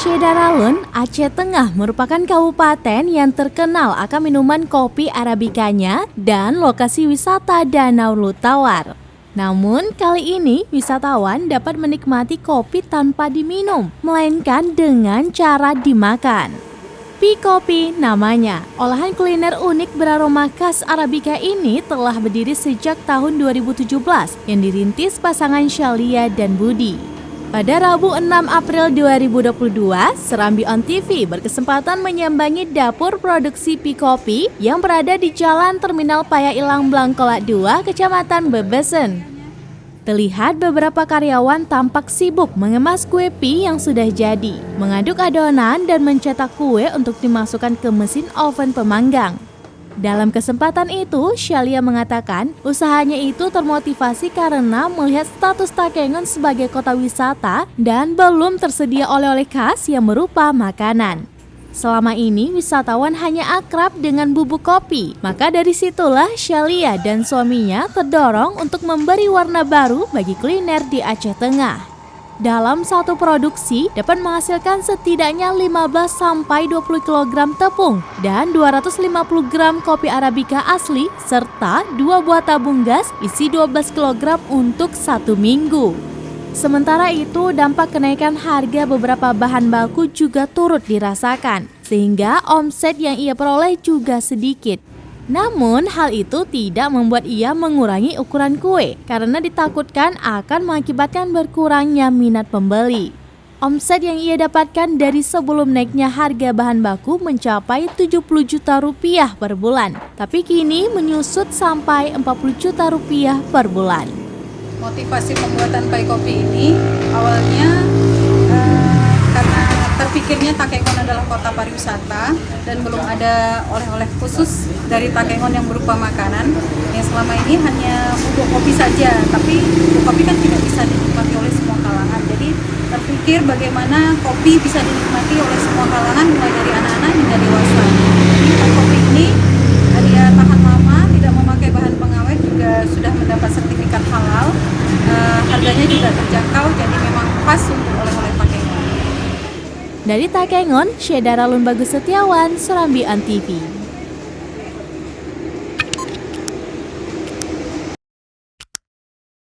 Syedaralun, Aceh Tengah merupakan kabupaten yang terkenal akan minuman kopi arabikanya dan lokasi wisata Danau Lutawar. Namun, kali ini wisatawan dapat menikmati kopi tanpa diminum, melainkan dengan cara dimakan. P-Kopi namanya. Olahan kuliner unik beraroma khas Arabica ini telah berdiri sejak tahun 2017 yang dirintis pasangan Syalia dan Budi. Pada Rabu 6 April 2022, Serambi On TV berkesempatan menyambangi dapur produksi P-Kopi yang berada di Jalan Terminal Paya Ilang Blangkolak 2, Kecamatan Bebesen. Terlihat beberapa karyawan tampak sibuk mengemas kue pi yang sudah jadi, mengaduk adonan dan mencetak kue untuk dimasukkan ke mesin oven pemanggang. Dalam kesempatan itu, Syalia mengatakan usahanya itu termotivasi karena melihat status Takengon sebagai kota wisata dan belum tersedia oleh-oleh khas yang berupa makanan. Selama ini wisatawan hanya akrab dengan bubuk kopi, maka dari situlah Syalia dan suaminya terdorong untuk memberi warna baru bagi kuliner di Aceh Tengah. Dalam satu produksi dapat menghasilkan setidaknya 15-20 kg tepung dan 250 gram kopi Arabica asli serta 2 buah tabung gas isi 12 kg untuk 1 minggu. Sementara itu, dampak kenaikan harga beberapa bahan baku juga turut dirasakan, sehingga omset yang ia peroleh juga sedikit. Namun, hal itu tidak membuat ia mengurangi ukuran kue karena ditakutkan akan mengakibatkan berkurangnya minat pembeli. Omset yang ia dapatkan dari sebelum naiknya harga bahan baku mencapai 70 juta rupiah per bulan, tapi kini menyusut sampai 40 juta rupiah per bulan. Motivasi pembuatan P-Kopi ini awalnya karena terpikirnya Takengon adalah kota pariwisata dan belum ada oleh-oleh khusus dari Takengon yang berupa makanan. Yang selama ini hanya bubuk kopi saja, tapi bubuk kopi kan tidak bisa dinikmati oleh semua kalangan. Jadi terpikir bagaimana kopi bisa dinikmati oleh semua kalangan, mulai dari anak-anak hingga dewasa. Jadi P-Kopi ini dia tahan lama, tidak memakai bahan pengawet, juga sudah mendapat sertifikat halal. Harganya juga terjangkau, jadi memang pas untuk oleh-oleh Takengon. Dari Takengon, Syedaralun Bagus Setiawan, Serambi On TV.